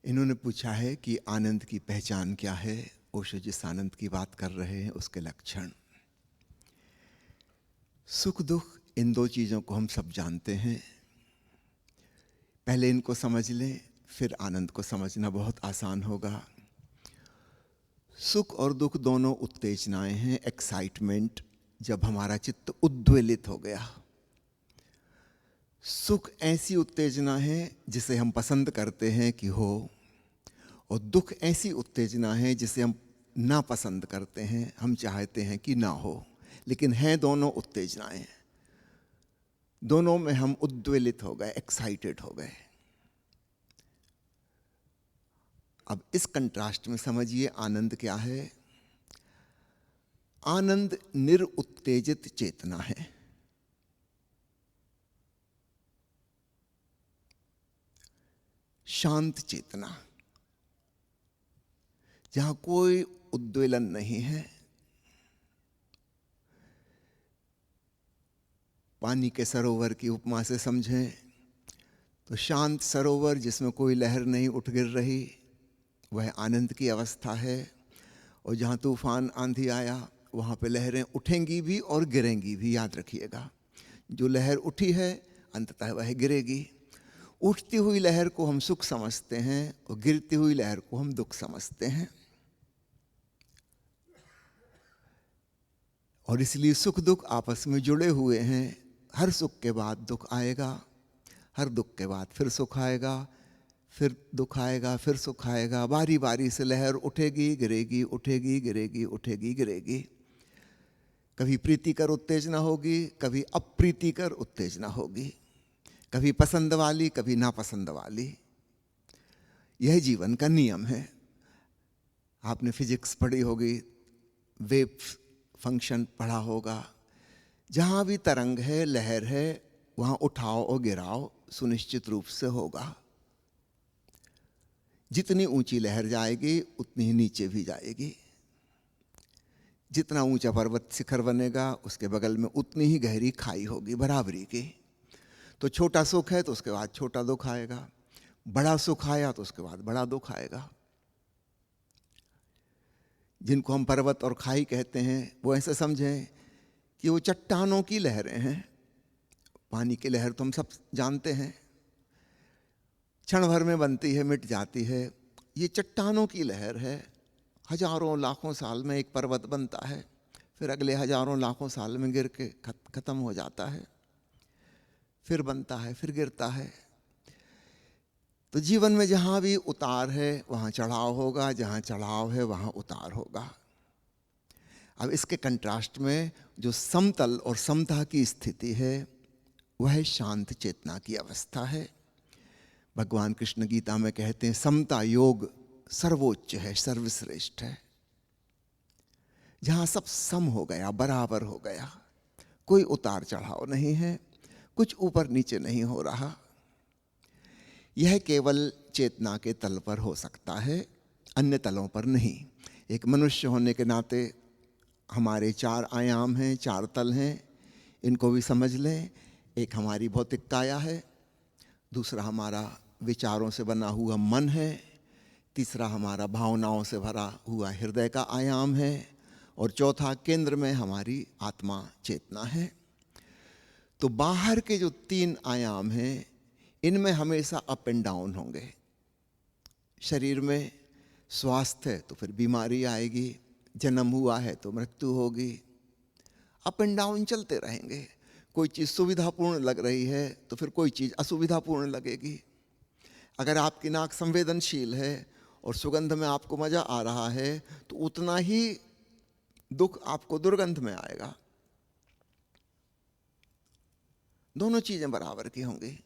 इन्होंने पूछा है कि आनंद की पहचान क्या है। ओशो जिस आनंद की बात कर रहे हैं उसके लक्षण। सुख दुख इन दो चीज़ों को हम सब जानते हैं। पहले इनको समझ लें, फिर आनंद को समझना बहुत आसान होगा। सुख और दुख दोनों उत्तेजनाएं हैं, एक्साइटमेंट। जब हमारा चित्त उद्वेलित हो गया, सुख ऐसी उत्तेजना है जिसे हम पसंद करते हैं कि हो, और दुख ऐसी उत्तेजना है जिसे हम नापसंद करते हैं, हम चाहते हैं कि ना हो, लेकिन हैं दोनों उत्तेजनाएं। दोनों में हम उद्वेलित हो गए, एक्साइटेड हो गए। अब इस कंट्रास्ट में समझिए आनंद क्या है। आनंद निरुत्तेजित चेतना है। शांत चेतना, जहां कोई उद्वेलन नहीं है। पानी के सरोवर की उपमा से समझें तो शांत सरोवर जिसमें कोई लहर नहीं उठ गिर रही, वह आनंद की अवस्था है। और जहाँ तूफान आंधी आया वहाँ पे लहरें उठेंगी भी और गिरेंगी भी, याद रखिएगा। जो लहर उठी है अंततः वह गिरेगी। उठती हुई लहर को हम सुख समझते हैं और गिरती हुई लहर को हम दुख समझते हैं। और इसलिए सुख दुख आपस में जुड़े हुए हैं। हर सुख के बाद दुख आएगा, हर दुख के बाद फिर सुख आएगा, फिर दुख आएगा, फिर सुख आएगा। बारी बारी से लहर उठेगी गिरेगी, उठेगी गिरेगी, उठेगी गिरेगी। कभी प्रीतिकर उत्तेजना होगी, कभी अप्रीतिकर उत्तेजना होगी, कभी पसंद वाली, कभी नापसंद वाली। यह जीवन का नियम है। आपने फिजिक्स पढ़ी होगी, वेव फंक्शन पढ़ा होगा। जहाँ भी तरंग है, लहर है, वहाँ उठाओ और गिराओ सुनिश्चित रूप से होगा। जितनी ऊंची लहर जाएगी उतनी ही नीचे भी जाएगी। जितना ऊंचा पर्वत शिखर बनेगा उसके बगल में उतनी ही गहरी खाई होगी, बराबरी की। तो छोटा सुख है तो उसके बाद छोटा दुख आएगा, बड़ा सुख आया तो उसके बाद बड़ा दुख आएगा। जिनको हम पर्वत और खाई कहते हैं वो ऐसे समझें कि वो चट्टानों की लहरें हैं। पानी की लहर तो हम सब जानते हैं, क्षण भर में बनती है, मिट जाती है। ये चट्टानों की लहर है। हजारों लाखों साल में एक पर्वत बनता है, फिर अगले हजारों लाखों साल में गिर के खत्म हो जाता है, फिर बनता है, फिर गिरता है। तो जीवन में जहाँ भी उतार है वहाँ चढ़ाव होगा, जहाँ चढ़ाव है वहाँ उतार होगा। अब इसके कंट्रास्ट में जो समतल और समता की स्थिति है वह शांत चेतना की अवस्था है। भगवान कृष्ण गीता में कहते हैं समता योग सर्वोच्च है, सर्वश्रेष्ठ है। जहाँ सब सम हो गया, बराबर हो गया, कोई उतार चढ़ाव नहीं है, कुछ ऊपर नीचे नहीं हो रहा। यह केवल चेतना के तल पर हो सकता है, अन्य तलों पर नहीं। एक मनुष्य होने के नाते हमारे चार आयाम हैं, चार तल हैं, इनको भी समझ लें। एक हमारी भौतिक काया है, दूसरा हमारा विचारों से बना हुआ मन है, तीसरा हमारा भावनाओं से भरा हुआ हृदय का आयाम है, और चौथा केंद्र में हमारी आत्मा चेतना है। तो बाहर के जो तीन आयाम हैं इनमें हमेशा अप एंड डाउन होंगे। शरीर में स्वास्थ्य है तो फिर बीमारी आएगी, जन्म हुआ है तो मृत्यु होगी, अप एंड डाउन चलते रहेंगे। कोई चीज़ सुविधापूर्ण लग रही है तो फिर कोई चीज़ असुविधापूर्ण लगेगी। अगर आपकी नाक संवेदनशील है और सुगंध में आपको मज़ा आ रहा है तो उतना ही दुख आपको दुर्गंध में आएगा। दोनों चीज़ें बराबर की होंगी।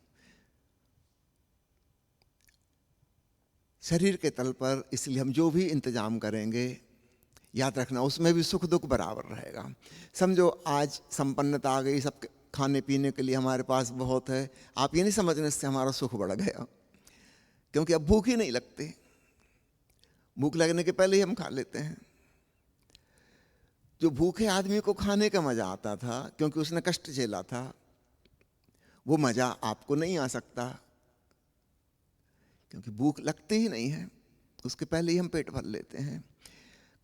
शरीर के तल पर इसलिए हम जो भी इंतजाम करेंगे, याद रखना उसमें भी सुख दुख बराबर रहेगा। समझो आज संपन्नता आ गई, सब खाने पीने के लिए हमारे पास बहुत है, आप ये नहीं समझने से हमारा सुख बढ़ गया, क्योंकि अब भूख ही नहीं लगती। भूख लगने के पहले ही हम खा लेते हैं। जो भूखे आदमी को खाने का मजा आता था क्योंकि उसने कष्ट झेला था, वो मजा आपको नहीं आ सकता। क्योंकि भूख लगती ही नहीं है, उसके पहले ही हम पेट भर लेते हैं।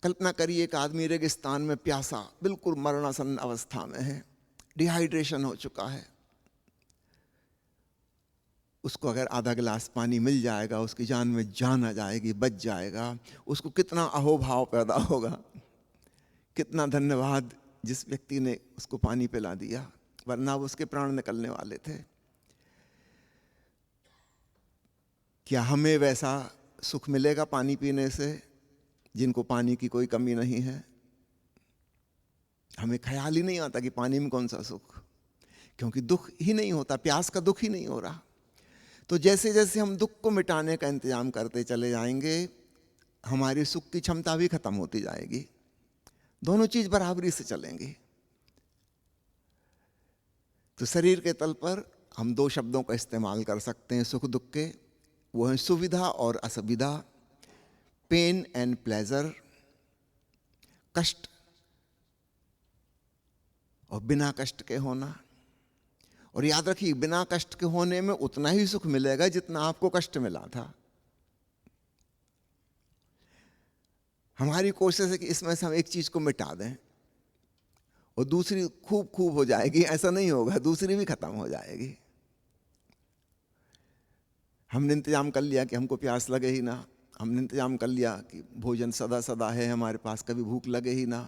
कल्पना करिए एक आदमी रेगिस्तान में प्यासा, बिल्कुल मरणासन अवस्था में है, डिहाइड्रेशन हो चुका है। उसको अगर आधा गिलास पानी मिल जाएगा, उसकी जान में जान आ जाएगी, बच जाएगा। उसको कितना अहोभाव पैदा होगा, कितना धन्यवाद जिस व्यक्ति ने उसको पानी पिला दिया, वरना उसके प्राण निकलने वाले थे। क्या हमें वैसा सुख मिलेगा पानी पीने से जिनको पानी की कोई कमी नहीं है? हमें ख्याल ही नहीं आता कि पानी में कौन सा सुख, क्योंकि दुख ही नहीं होता, प्यास का दुख ही नहीं हो रहा। तो जैसे जैसे हम दुख को मिटाने का इंतजाम करते चले जाएंगे, हमारी सुख की क्षमता भी खत्म होती जाएगी। दोनों चीज बराबरी से चलेंगी। तो शरीर के तल पर हम दो शब्दों का इस्तेमाल कर सकते हैं सुख दुख के, वो है सुविधा और असुविधा, पेन एंड प्लेजर, कष्ट और बिना कष्ट के होना। और याद रखिए, बिना कष्ट के होने में उतना ही सुख मिलेगा जितना आपको कष्ट मिला था। हमारी कोशिश है कि इसमें से हम एक चीज को मिटा दें और दूसरी खूब खूब हो जाएगी। ऐसा नहीं होगा, दूसरी भी खत्म हो जाएगी। हमने इंतजाम कर लिया कि हमको प्यास लगे ही ना, हमने इंतजाम कर लिया कि भोजन सदा सदा है हमारे पास, कभी भूख लगे ही ना।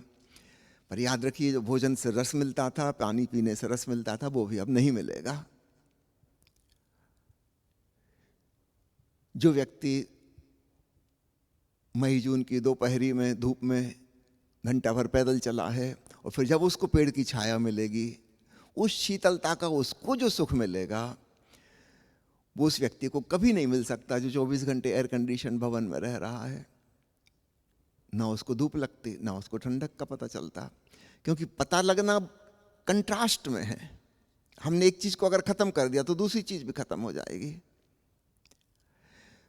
पर याद रखिए, जो भोजन से रस मिलता था, पानी पीने से रस मिलता था, वो भी अब नहीं मिलेगा। जो व्यक्ति मई जून की दोपहरी में धूप में घंटा भर पैदल चला है और फिर जब उसको पेड़ की छाया मिलेगी, उस शीतलता का उसको जो सुख मिलेगा, वो उस व्यक्ति को कभी नहीं मिल सकता जो 24 घंटे एयर कंडीशन भवन में रह रहा है। ना उसको धूप लगती, ना उसको ठंडक का पता चलता, क्योंकि पता लगना कंट्रास्ट में है। हमने एक चीज को अगर खत्म कर दिया तो दूसरी चीज भी खत्म हो जाएगी।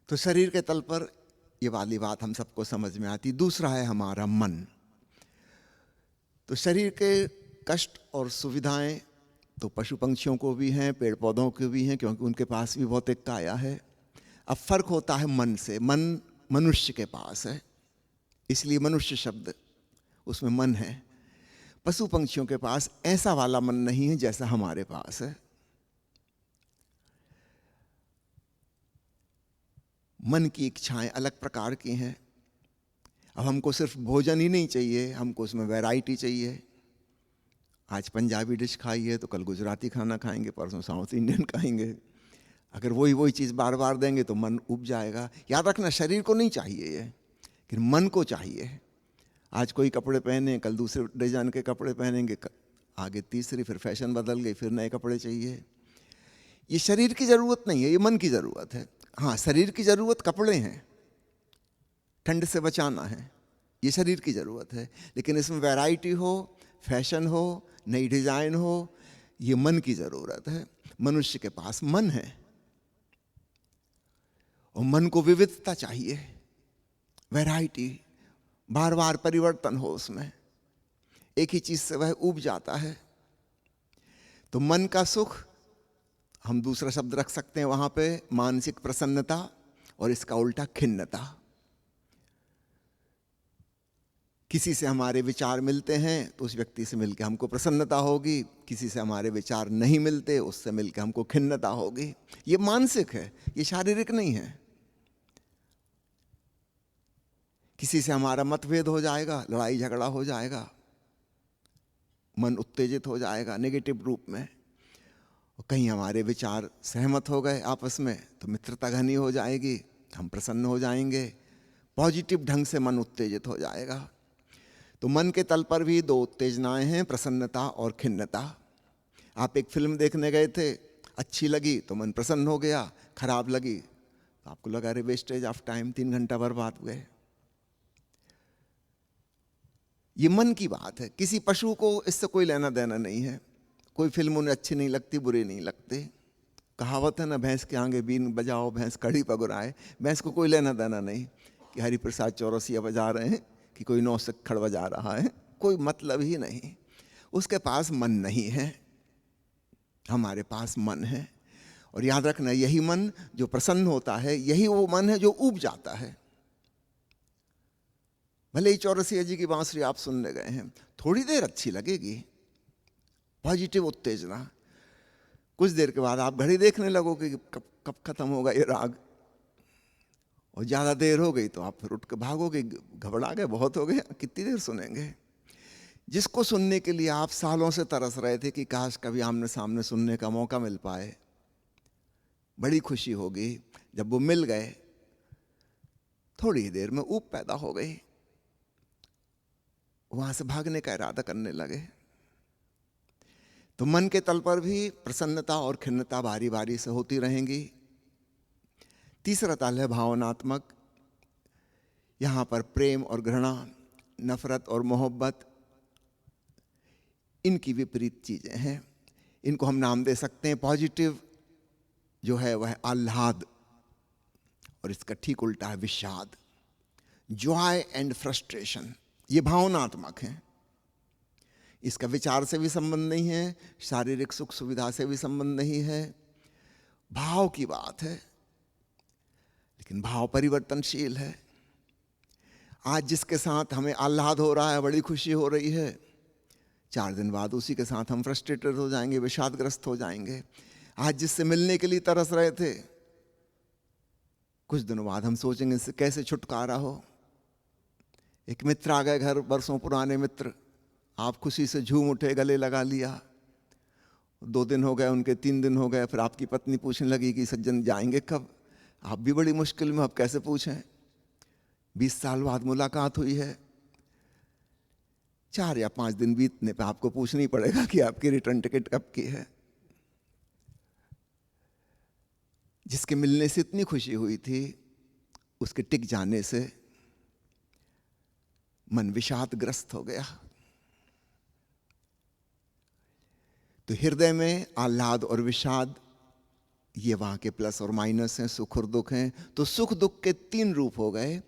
तो शरीर के तल पर ये वाली बात हम सबको समझ में आती। दूसरा है हमारा मन। तो शरीर के कष्ट और सुविधाएं तो पशु पंक्षियों को भी हैं, पेड़ पौधों को भी हैं, क्योंकि उनके पास भी भौतिक काया है। अब फर्क होता है मन से। मन मनुष्य के पास है, इसलिए मनुष्य शब्द, उसमें मन है। पशु पंक्षियों के पास ऐसा वाला मन नहीं है जैसा हमारे पास है। मन की इच्छाएं अलग प्रकार की हैं। अब हमको सिर्फ भोजन ही नहीं चाहिए, हमको उसमें वैरायटी चाहिए। आज पंजाबी डिश खाइए तो कल गुजराती खाना खाएंगे, परसों साउथ इंडियन खाएंगे। अगर वही वही चीज़ बार बार देंगे तो मन उब जाएगा। याद रखना, शरीर को नहीं चाहिए ये, कि मन को चाहिए। आज कोई कपड़े पहने, कल दूसरे डिजाइन के कपड़े पहनेंगे, आगे तीसरी, फिर फैशन बदल गई, फिर नए कपड़े चाहिए। ये शरीर की ज़रूरत नहीं है, ये मन की ज़रूरत है। हाँ, शरीर की ज़रूरत कपड़े हैं, ठंड से बचाना है, ये शरीर की ज़रूरत है। लेकिन इसमें वैरायटी हो, फैशन हो, नई डिजाइन हो, ये मन की ज़रूरत है। मनुष्य के पास मन है और मन को विविधता चाहिए, वैरायटी, बार बार परिवर्तन हो उसमें, एक ही चीज से वह उब जाता है। तो मन का सुख, हम दूसरा शब्द रख सकते हैं वहां पे, मानसिक प्रसन्नता, और इसका उल्टा खिन्नता। किसी से हमारे विचार मिलते हैं तो उस व्यक्ति से मिलकर हमको प्रसन्नता होगी, किसी से हमारे विचार नहीं मिलते, उससे मिलकर हमको खिन्नता होगी। ये मानसिक है, ये शारीरिक नहीं है। किसी से हमारा मतभेद हो जाएगा, लड़ाई झगड़ा हो जाएगा, मन उत्तेजित हो जाएगा नेगेटिव रूप में। और कहीं हमारे विचार सहमत हो गए आपस में तो मित्रता घनी हो जाएगी, हम प्रसन्न हो जाएंगे, पॉजिटिव ढंग से मन उत्तेजित हो जाएगा। तो मन के तल पर भी दो उत्तेजनाएं हैं, प्रसन्नता और खिन्नता। आप एक फिल्म देखने गए थे, अच्छी लगी तो मन प्रसन्न हो गया, खराब लगी तो आपको लगा अरे वेस्टेज ऑफ टाइम, 3 घंटा बर्बाद हुए। ये मन की बात है। किसी पशु को इससे कोई लेना देना नहीं है। कोई फिल्म उन्हें अच्छी नहीं लगती, बुरी नहीं लगती। कहावत है ना, भैंस के आगे बीन बजाओ भैंस कड़ी पगुराए। भैंस को कोई लेना देना नहीं कि हरिप्रसाद चौरसिया बजा रहे हैं कि कोई नौसिखड़ बजा रहा है, कोई मतलब ही नहीं। उसके पास मन नहीं है, हमारे पास मन है। और याद रखना, यही मन जो प्रसन्न होता है, यही वो मन है जो ऊब जाता है। भले ही चौरसिया जी की बांसुरी आप सुनने गए हैं, थोड़ी देर अच्छी लगेगी, पॉजिटिव उत्तेजना, कुछ देर के बाद आप घड़ी देखने लगोगे कि कब कब खत्म होगा ये राग, और ज़्यादा देर हो गई तो आप फिर उठ के भागोगे, घबरा गए, बहुत हो गए, कितनी देर सुनेंगे। जिसको सुनने के लिए आप सालों से तरस रहे थे कि काश कभी आमने सामने सुनने का मौका मिल पाए, बड़ी खुशी होगी। जब वो मिल गए, थोड़ी ही देर में ऊब पैदा हो गई, वहां से भागने का इरादा करने लगे। तो मन के तल पर भी प्रसन्नता और खिन्नता बारी बारी से होती रहेंगी। तीसरा तल है भावनात्मक। यहां पर प्रेम और घृणा, नफरत और मोहब्बत, इनकी विपरीत चीजें हैं। इनको हम नाम दे सकते हैं, पॉजिटिव जो है वह आह्लाद, और इसका ठीक उल्टा है विषाद, जॉय एंड फ्रस्ट्रेशन। ये भावनात्मक है। इसका विचार से भी संबंध नहीं है, शारीरिक सुख सुविधा से भी संबंध नहीं है, भाव की बात है। लेकिन भाव परिवर्तनशील है। आज जिसके साथ हमें आह्लाद हो रहा है, बड़ी खुशी हो रही है, 4 दिन बाद उसी के साथ हम फ्रस्ट्रेटेड हो जाएंगे, विषादग्रस्त हो जाएंगे। आज जिससे मिलने के लिए तरस रहे थे, कुछ दिनों बाद हम सोचेंगे इससे कैसे छुटकारा हो। एक मित्र आ गए घर, बरसों पुराने मित्र, आप खुशी से झूम उठे, गले लगा लिया, 2 दिन हो गए उनके, 3 दिन हो गए, फिर आपकी पत्नी पूछने लगी कि सज्जन जाएंगे कब। आप भी बड़ी मुश्किल में, अब कैसे पूछें, 20 साल बाद मुलाकात हुई है, 4 या 5 दिन बीतने पे आपको पूछना ही पड़ेगा कि आपकी रिटर्न टिकट कब की है। जिसके मिलने से इतनी खुशी हुई थी, उसके टिक जाने से मन विषादग्रस्त हो गया। तो हृदय में आह्लाद और विषाद, ये वहां के प्लस और माइनस हैं, सुख और दुख हैं। तो सुख दुख के 3 रूप हो गए,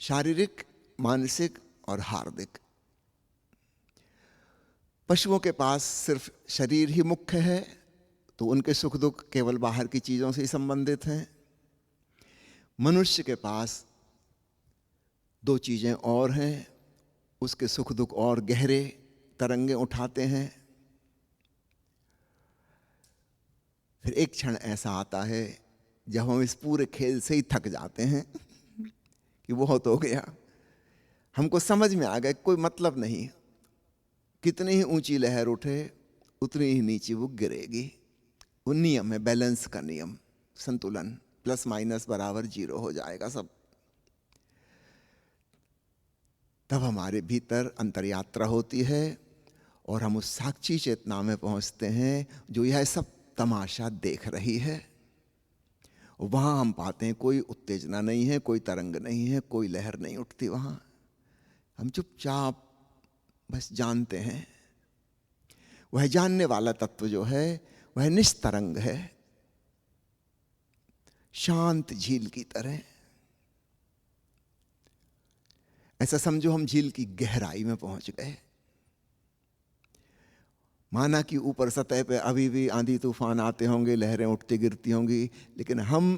शारीरिक, मानसिक और हार्दिक। पशुओं के पास सिर्फ शरीर ही मुख्य है, तो उनके सुख दुख केवल बाहर की चीजों से ही संबंधित हैं। मनुष्य के पास 2 चीजें और हैं, उसके सुख दुख और गहरे तरंगे उठाते हैं। फिर एक क्षण ऐसा आता है जब हम इस पूरे खेल से ही थक जाते हैं कि बहुत हो गया, हमको समझ में आ गया कोई मतलब नहीं, कितनी ही ऊंची लहर उठे उतनी ही नीचे वो गिरेगी। वो नियम है, बैलेंस का नियम, संतुलन, प्लस माइनस बराबर 0 हो जाएगा सब। तब हमारे भीतर अंतर्यात्रा होती है और हम उस साक्षी चेतना में पहुंचते हैं जो यह सब तमाशा देख रही है। वहां हम पाते हैं कोई उत्तेजना नहीं है, कोई तरंग नहीं है, कोई लहर नहीं उठती। वहां हम चुपचाप बस जानते हैं। वह जानने वाला तत्व जो है वह निस्तरंग है, शांत झील की तरह। ऐसा समझो हम झील की गहराई में पहुंच गए। माना कि ऊपर सतह पे अभी भी आंधी तूफान आते होंगे, लहरें उठती गिरती होंगी, लेकिन हम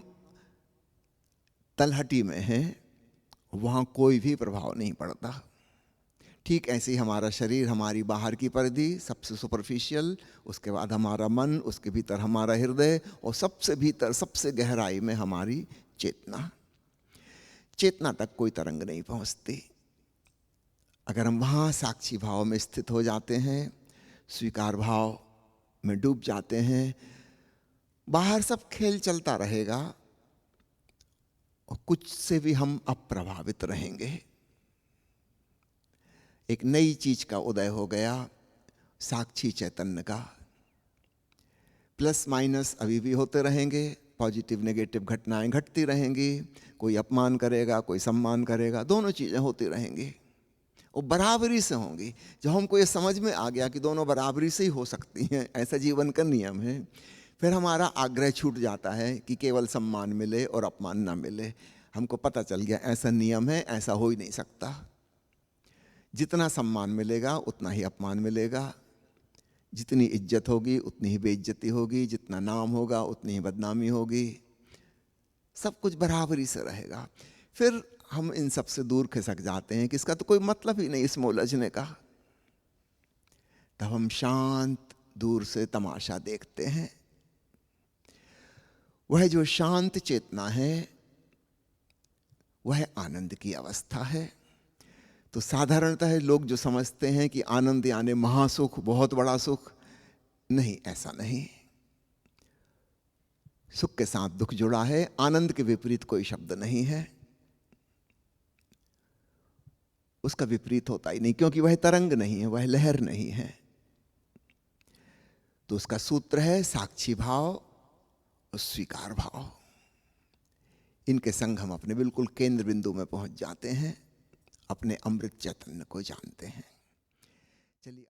तलहटी में हैं, वहां कोई भी प्रभाव नहीं पड़ता। ठीक ऐसे ही हमारा शरीर, हमारी बाहर की परिधि सबसे सुपरफिशियल, उसके बाद हमारा मन, उसके भीतर हमारा हृदय, और सबसे भीतर सबसे गहराई में हमारी चेतना। चेतना तक कोई तरंग नहीं पहुंचती। अगर हम वहां साक्षी भाव में स्थित हो जाते हैं, स्वीकार भाव में डूब जाते हैं, बाहर सब खेल चलता रहेगा और कुछ से भी हम अप्रभावित रहेंगे। एक नई चीज का उदय हो गया, साक्षी चैतन्य का। प्लस माइनस अभी भी होते रहेंगे, पॉजिटिव नेगेटिव घटनाएं घटती रहेंगी, कोई अपमान करेगा, कोई सम्मान करेगा, दोनों चीजें होती रहेंगी और बराबरी से होंगी। जब हमको ये समझ में आ गया कि दोनों बराबरी से ही हो सकती हैं, ऐसा जीवन का नियम है, फिर हमारा आग्रह छूट जाता है कि केवल सम्मान मिले और अपमान ना मिले। हमको पता चल गया ऐसा नियम है, ऐसा हो ही नहीं सकता। जितना सम्मान मिलेगा उतना ही अपमान मिलेगा, जितनी इज्जत होगी उतनी ही बेइज्जती होगी, जितना नाम होगा उतनी ही बदनामी होगी, सब कुछ बराबरी से रहेगा। फिर हम इन सब से दूर खिसक जाते हैं कि इसका तो कोई मतलब ही नहीं इसमें उलझने का। तब हम शांत दूर से तमाशा देखते हैं। वह जो शांत चेतना है वह आनंद की अवस्था है। तो साधारणतः लोग जो समझते हैं कि आनंद यानी महासुख, बहुत बड़ा सुख, नहीं, ऐसा नहीं। सुख के साथ दुख जुड़ा है, आनंद के विपरीत कोई शब्द नहीं है। उसका विपरीत होता ही नहीं, क्योंकि वह तरंग नहीं है, वह लहर नहीं है। तो उसका सूत्र है साक्षी भाव और स्वीकार भाव। इनके संग हम अपने बिल्कुल केंद्र बिंदु में पहुंच जाते हैं, अपने अमृत चैतन्य को जानते हैं। चलिए।